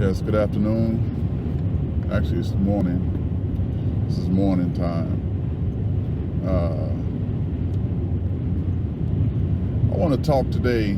Yes, good afternoon. Actually, it's morning. This is morning time. I want to talk today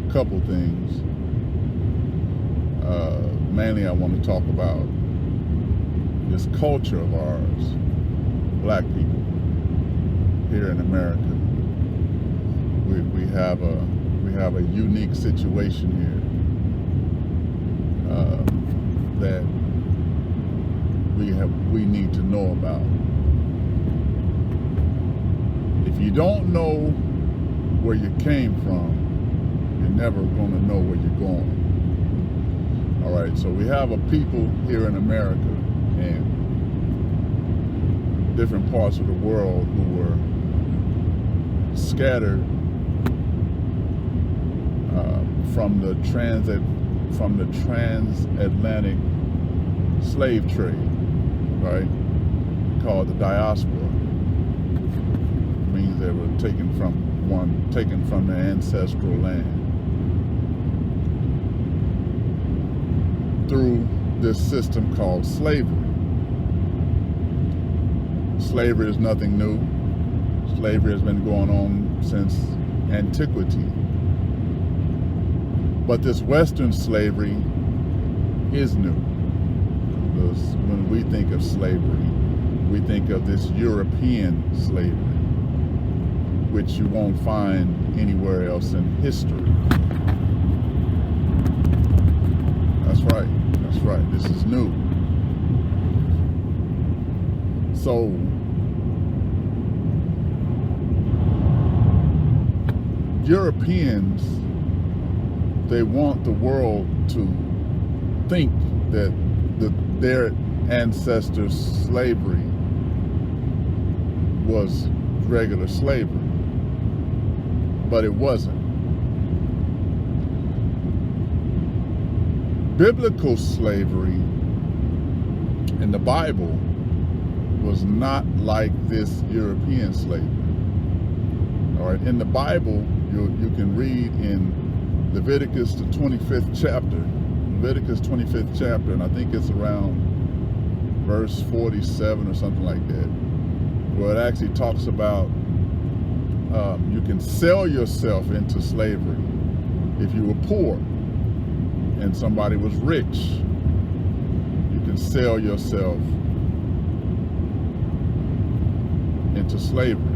a couple things. Mainly, I want to talk about this culture of ours, black people here in America. We have a unique situation here. That we need to know about. If you don't know where you came from, you're never going to know where you're going. All right, so we have a people here in America and different parts of the world who were scattered from the transatlantic slave trade, right? Called the diaspora. It means they were taken from their ancestral land through this system called slavery. Slavery is nothing new. Slavery has been going on since antiquity. But this Western slavery is new. Because when we think of slavery, we think of this European slavery, which you won't find anywhere else in history. That's right, this is new. So, Europeans, they want the world to think that their ancestors' slavery was regular slavery, but it wasn't. Biblical slavery in the Bible was not like this European slavery. All right, in the Bible, you can read in Leviticus, the 25th chapter, and I think it's around verse 47 or something like that, where it actually talks about you can sell yourself into slavery if you were poor and somebody was rich. You can sell yourself into slavery.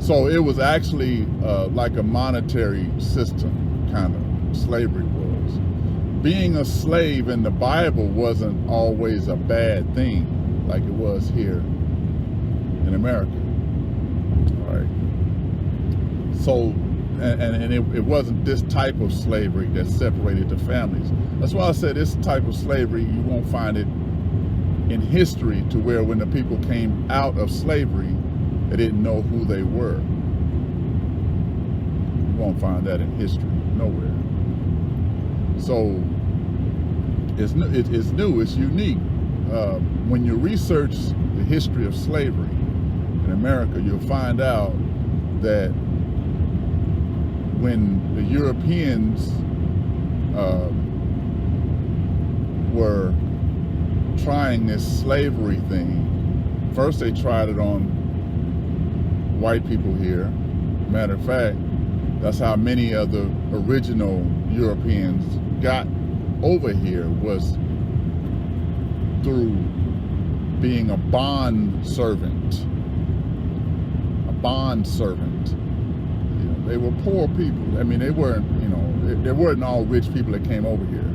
So it was actually like a monetary system, kind of, slavery was. Being a slave in the Bible wasn't always a bad thing, like it was here in America. All right. So, and it wasn't this type of slavery that separated the families. That's why I said this type of slavery, you won't find it in history, to where when the people came out of slavery, they didn't know who they were. You won't find that in history, nowhere. So it's new, it's unique. When you research the history of slavery in America, you'll find out that when the Europeans were trying this slavery thing, first they tried it on white people here. Matter of fact, that's how many of the original Europeans got over here, was through being a bond servant. A bond servant. You know, they were poor people. I mean, they weren't, there weren't all rich people that came over here.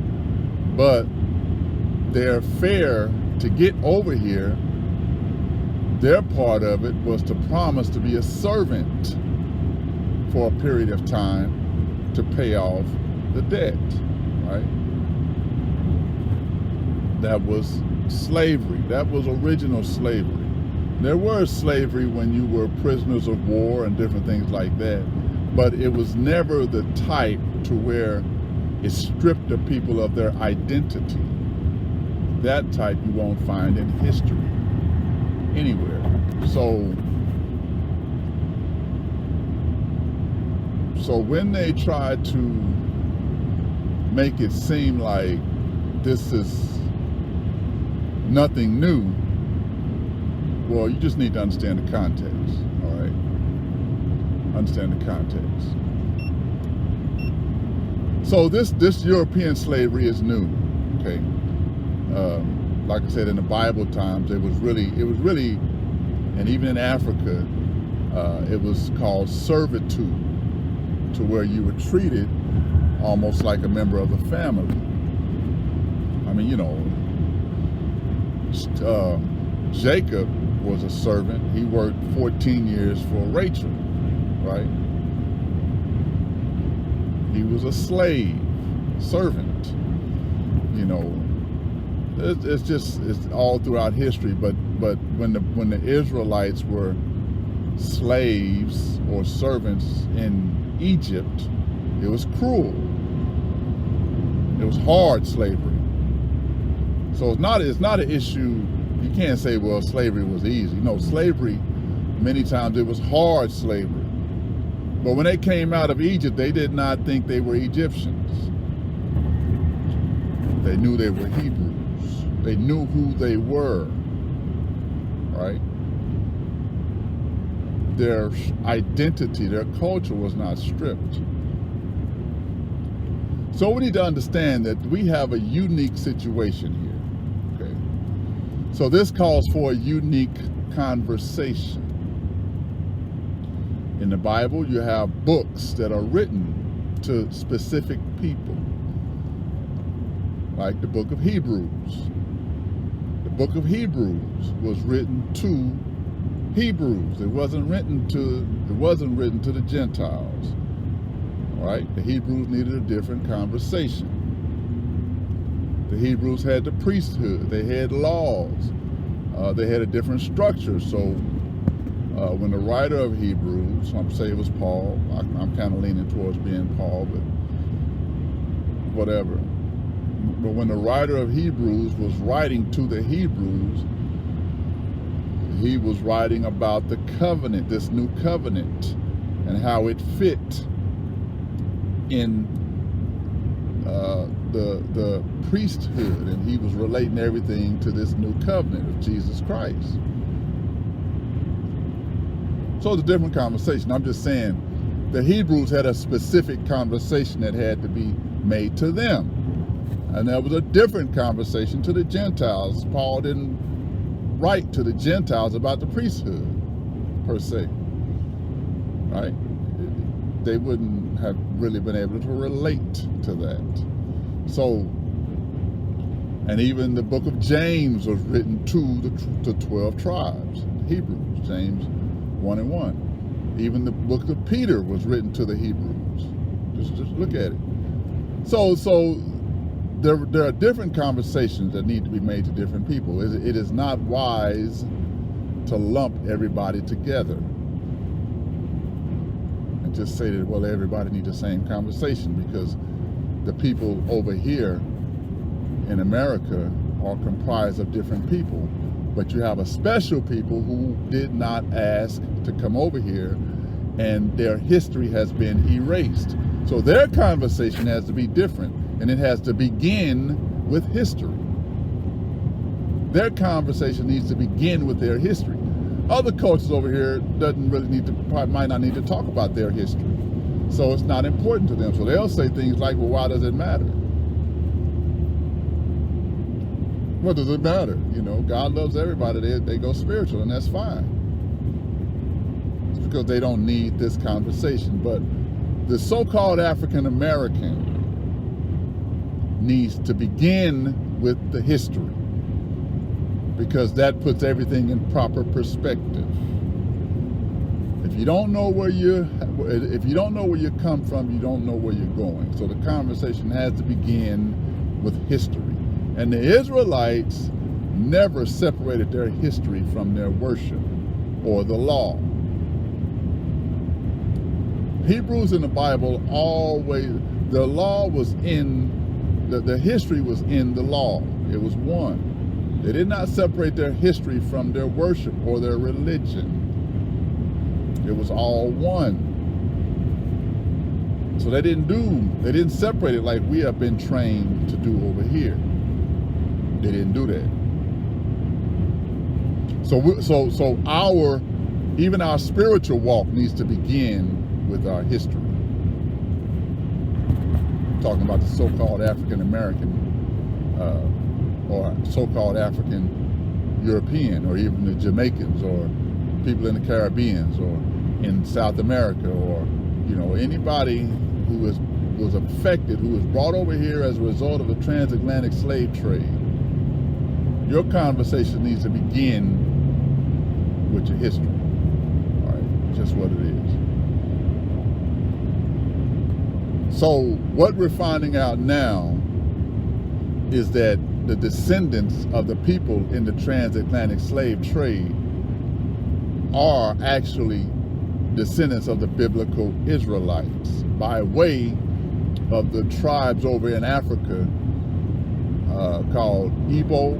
But their fare to get over here, their part of it was to promise to be a servant for a period of time to pay off the debt, right? That was slavery. That was original slavery. There was slavery when you were prisoners of war and different things like that, but it was never the type to where it stripped the people of their identity. That type you won't find in history anywhere. So So when they try to make it seem like this is nothing new, well, you just need to understand the context, all right? Understand the context. So this European slavery is new, okay? Like I said, in the Bible times, it was really, and even in Africa, it was called servitude, to where you were treated almost like a member of the family. I mean, you know, Jacob was a servant. He worked 14 years for Rachel, right? He was a slave, servant. You know, it's all throughout history. But when the Israelites were slaves or servants in Egypt, it was cruel. It was hard slavery. So it's not an issue. You can't say, well, slavery was easy. No, slavery, many times it was hard slavery. But when they came out of Egypt, they did not think they were Egyptians. They knew they were Hebrews. They knew who they were, right? Their identity, their culture was not stripped. So we need to understand that we have a unique situation here, okay? So this calls for a unique conversation. In the Bible, you have books that are written to specific people, like the book of Hebrews. The book of Hebrews was written to Hebrews. It wasn't written to the Gentiles. All right? The Hebrews needed a different conversation. The Hebrews had the priesthood. They had laws. They had a different structure. So when the writer of Hebrews, I'm saying it was Paul. I'm kind of leaning towards being Paul, but whatever. But when the writer of Hebrews was writing to the Hebrews, he was writing about the covenant, this new covenant, and how it fit in the priesthood, and he was relating everything to this new covenant of Jesus Christ. So it's a different conversation. I'm just saying the Hebrews had a specific conversation that had to be made to them. And there was a different conversation to the Gentiles. Paul didn't write to the Gentiles about the priesthood, per se, right? They wouldn't have really been able to relate to that. So, and even the book of James was written to the 12 tribes, Hebrews, James 1:1. Even the book of Peter was written to the Hebrews. Just look at it. So there are different conversations that need to be made to different people. It is not wise to lump everybody together and just say that, well, everybody needs the same conversation, because the people over here in America are comprised of different people. But you have a special people who did not ask to come over here, and their history has been erased. So their conversation has to be different, and it has to begin with history. Their conversation needs to begin with their history. Other cultures over here might not need to talk about their history. So it's not important to them. So they'll say things like, well, why does it matter? What does it matter? You know, God loves everybody. They go spiritual, and that's fine. It's because they don't need this conversation. But the so-called African American needs to begin with the history, because that puts everything in proper perspective. If you don't know where you come from, you don't know where you're going. So the conversation has to begin with history. And the Israelites never separated their history from their worship or the law. Hebrews in the Bible always, the law was in, the history was in the law. It was one. They did not separate their history from their worship or their religion. It was all one. So they didn't separate it like we have been trained to do over here. They didn't do that. So even our spiritual walk needs to begin with our history. Talking about the so-called African American or so-called African European, or even the Jamaicans, or people in the Caribbean, or in South America, or anybody who was affected, who was brought over here as a result of the transatlantic slave trade. Your conversation needs to begin with your history. All right, just what it is. So what we're finding out now is that the descendants of the people in the transatlantic slave trade are actually descendants of the biblical Israelites by way of the tribes over in Africa called Igbo,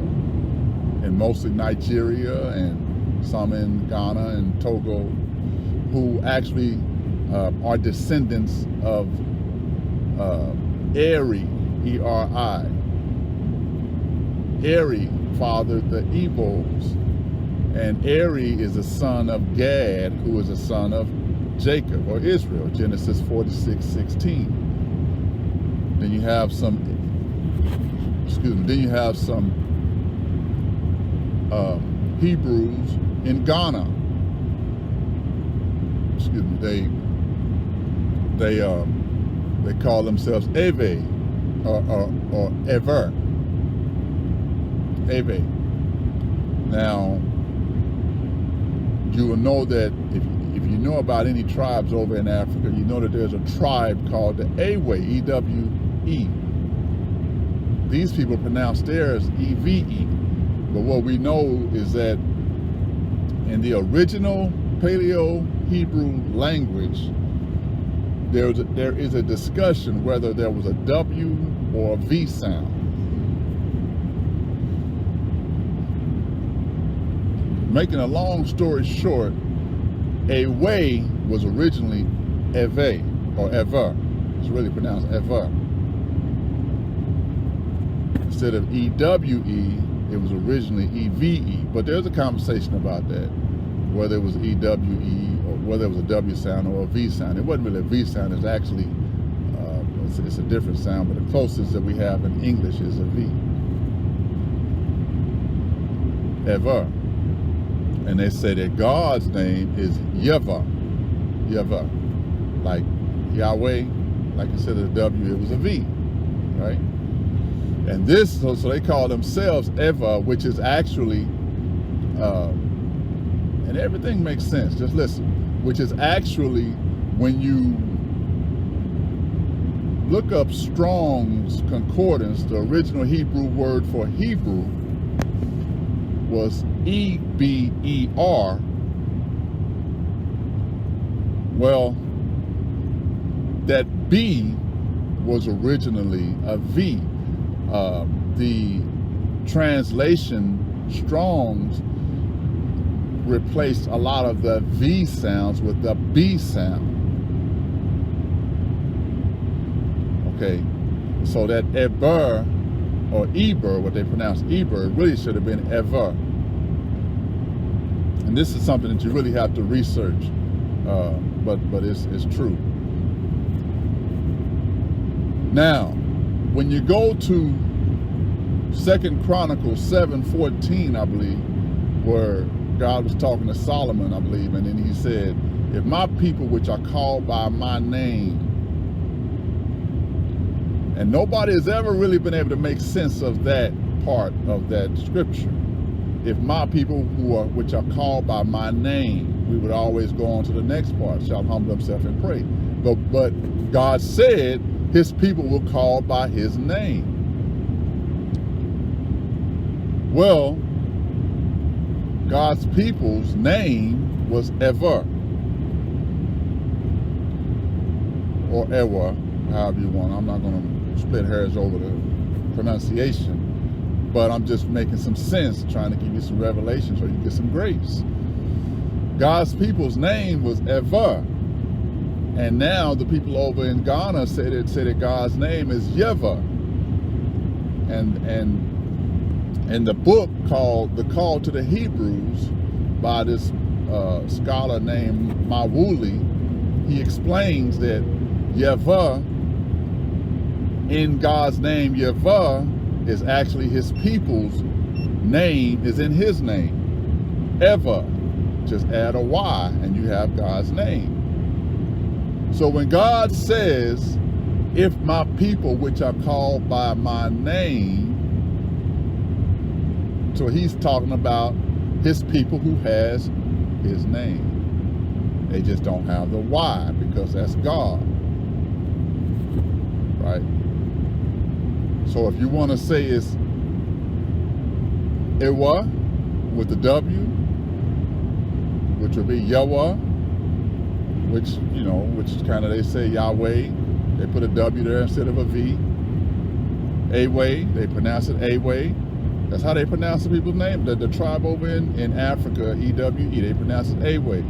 and mostly Nigeria, and some in Ghana and Togo, who actually are descendants of Eri, E-R-I. Eri fathered the Igbos, and Eri is a son of Gad, who is a son of Jacob, or Israel, Genesis 46:16. Then you have some Hebrews in Ghana. They call themselves Eve, or Ever. Eve. Now, you will know that if you know about any tribes over in Africa, you know that there's a tribe called the Ewe, E-W-E. These people pronounce theirs E-V-E. But what we know is that in the original Paleo-Hebrew language, there is a discussion whether there was a W or a V sound. Making a long story short, Ewe was originally Eve, or Ever. It's really pronounced Ever. Instead of E-W-E, it was originally E-V-E. But there's a conversation about that, whether it was E-W-E, or whether it was a W sound or a V sound. It wasn't really a V sound. It's actually, it's a different sound, but the closest that we have in English is a V. Ever. And they say that God's name is Yeva. Yeva. Like Yahweh, like instead of the W, it was a V, right? And this, so they call themselves Eva, which is actually, and everything makes sense, just listen, which is actually, when you look up Strong's Concordance, the original Hebrew word for Hebrew was E-B-E-R. Well, that B was originally a V. The translation Strong's replaced a lot of the V sounds with the B sound. Okay, so that Eber, or Eber, what they pronounce Eber, really should have been Ever. And this is something that you really have to research, but it's true. Now, when you go to 2 Chronicles 7:14, I believe, where God was talking to Solomon, I believe, and then he said, if my people which are called by my name, and nobody has ever really been able to make sense of that part of that scripture. If my people which are called by my name, we would always go on to the next part, shall humble themselves and pray. But God said his people were called by his name. Well, God's people's name was Ever, or Ewa, however you want. I'm not going to split hairs over the pronunciation, but I'm just making some sense, trying to give you some revelation so you get some grace. God's people's name was Ever. And now the people over in Ghana say that God's name is Yeva. And in the book called The Call to the Hebrews by this scholar named Mawuli, he explains that Yeva, in God's name, Yeva, is actually his people's name, is in his name. Eva, just add a Y and you have God's name. So when God says, if my people which are called by my name, so he's talking about his people who has his name. They just don't have the Y because that's God, right? So if you want to say it's Ewa with the W, which would be Yahweh, which, you know, which kind of, they say Yahweh, they put a W there instead of a V. Away, they pronounce it Away. That's how they pronounce the people's name. The tribe over in Africa, EWE, they pronounce it Away.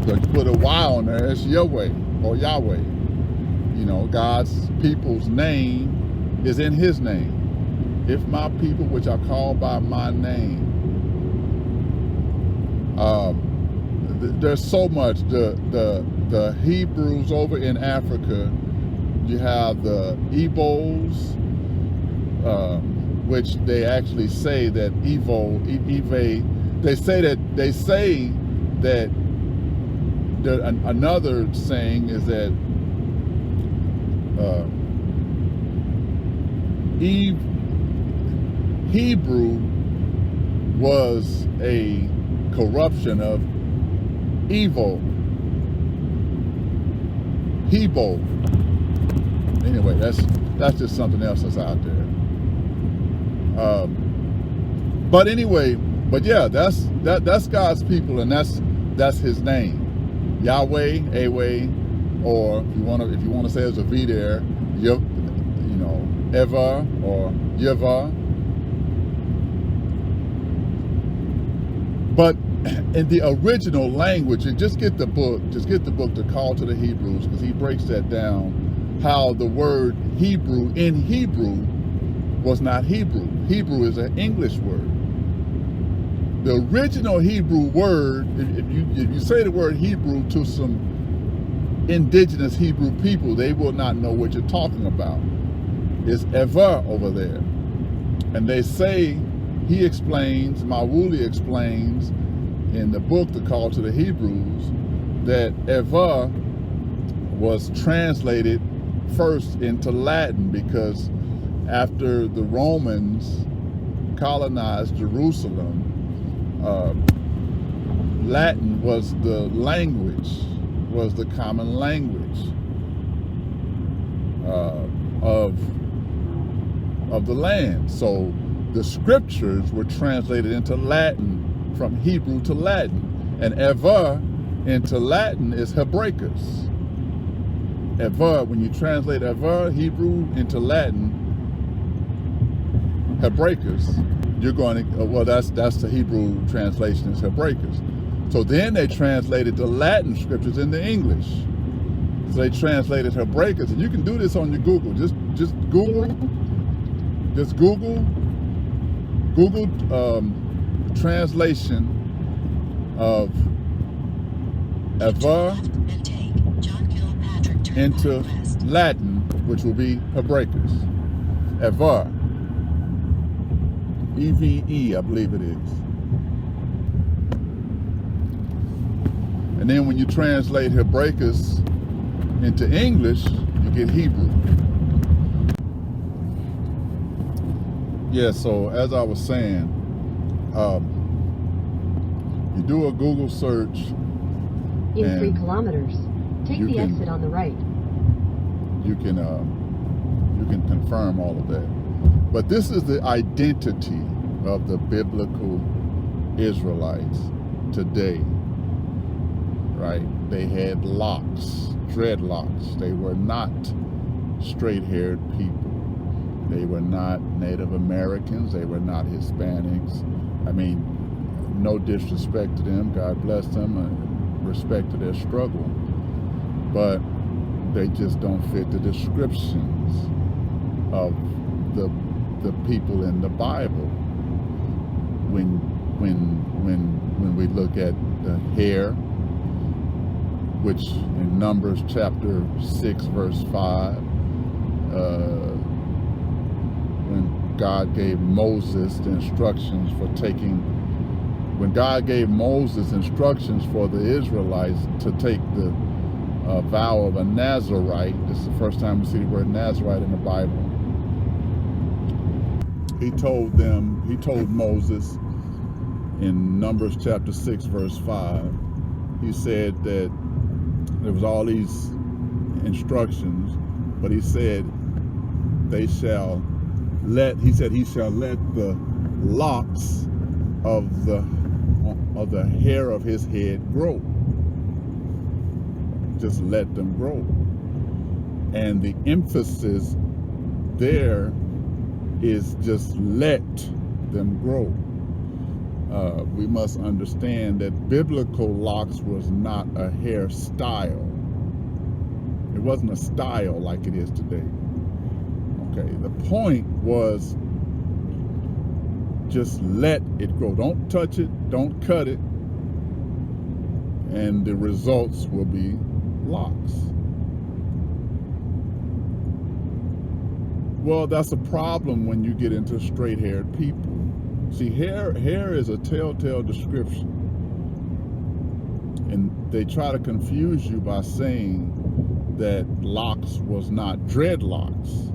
So you put a Y on there, it's Yahweh or Yahweh. You know, God's people's name is in his name. If my people which are called by my name. There's so much. The Hebrews over in Africa, you have the Igbos, which they actually say that they say that another saying is that Hebrew was a corruption of Evo. Hebo. Anyway, that's just something else that's out there. But anyway, but yeah, that's God's people, and that's his name. Yahweh, Away, or if you want to say there's a V there, you know, Eva or Yeva. But in the original language, and just get the book, The Call to the Hebrews, because he breaks that down, how the word Hebrew in Hebrew was not Hebrew. Hebrew is an English word. The original Hebrew word, if you say the word Hebrew to some indigenous Hebrew people, they will not know what you're talking about. It's Eva over there. And they say, he explains, Mawuli explains in the book, The Call to the Hebrews, that Eva was translated first into Latin because after the Romans colonized Jerusalem, Latin was the language, was the common language of the land. So the scriptures were translated into Latin, from Hebrew to Latin. And Eva into Latin is Hebraicus. Eva, when you translate Eva, Hebrew, into Latin, Hebraicus, you're going to, well, that's the Hebrew translation is Hebraicus. So then they translated the Latin scriptures into English. So they translated Hebraicus, and you can do this on your Google. Just Google translation of Eva into Latin, which will be Hebraicus. Eva. EVE, I believe it is. And then when you translate Hebraicus into English, you get Hebrew. Yeah, so as I was saying, you do a Google search. In 3 kilometers, take the exit on the right. You can confirm all of that. But this is the identity of the biblical Israelites today, right? They had locks, dreadlocks. They were not straight-haired people. They were not Native Americans. They were not Hispanics. I mean, no disrespect to them. God bless them and respect to their struggle. but they just don't fit the descriptions of the people in the Bible. When we look at the hair, which in Numbers chapter 6 verse 5, when God gave Moses the instructions for when God gave Moses instructions for the Israelites to take the vow of a Nazarite. This is the first time we see the word Nazarite in the Bible. He told Moses in Numbers chapter 6 verse 5, he said that there was all these instructions, but he said he shall let the locks of the hair of his head grow. Just let them grow. And the emphasis there is just let them grow. We must understand that biblical locks was not a hairstyle. It wasn't a style like it is today. Okay, the point was just let it grow. Don't touch it, don't cut it, and the results will be locks. Well, that's a problem when you get into straight-haired people. See, hair is a telltale description. And they try to confuse you by saying that locks was not dreadlocks.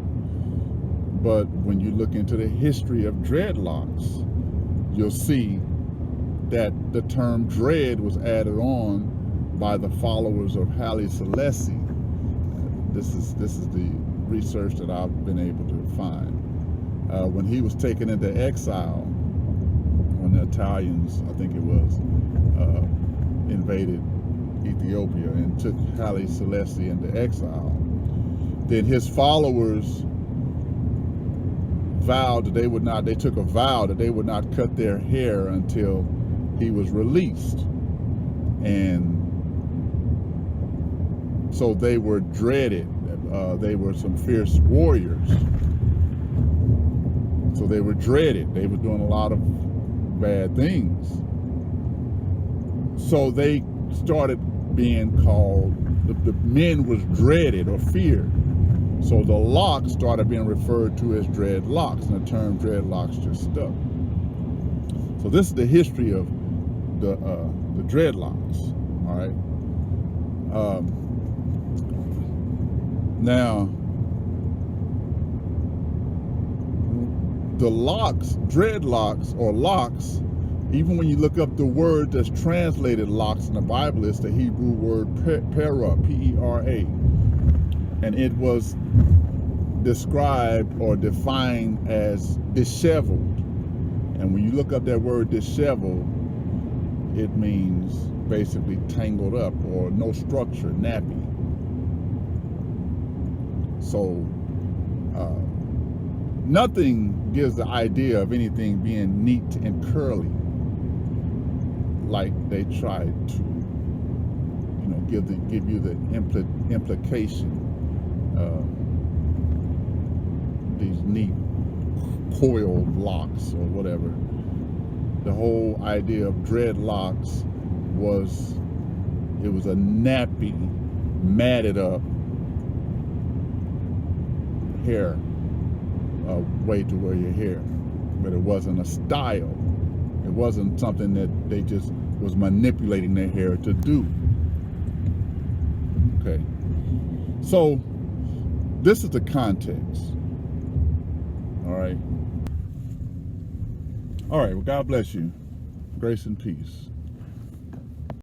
But when you look into the history of dreadlocks, you'll see that the term dread was added on by the followers of Haile Selassie. This is the research that I've been able to find. When he was taken into exile, when the Italians, I think it was, invaded Ethiopia and took Haile Selassie into exile, then his followers took a vow that they would not cut their hair until he was released. And so they were dreaded. They were some fierce warriors. So they were dreaded. They were doing a lot of bad things. So they started being called, the men was dreaded or feared. So the locks started being referred to as dreadlocks, and the term dreadlocks just stuck. So this is the history of the dreadlocks, all right? Now, the locks, dreadlocks or locks, even when you look up the word that's translated locks in the Bible, it's the Hebrew word pera, P-E-R-A. And it was described or defined as disheveled. And when you look up that word disheveled, it means basically tangled up or no structure, nappy. So nothing gives the idea of anything being neat and curly like they tried to, give you the implication. These neat coiled locks or whatever. The whole idea of dreadlocks was a nappy, matted up hair way to wear your hair, but it wasn't a style. It wasn't something that they just was manipulating their hair to do. Okay, so this is the context. All right, well, God bless you. Grace and peace.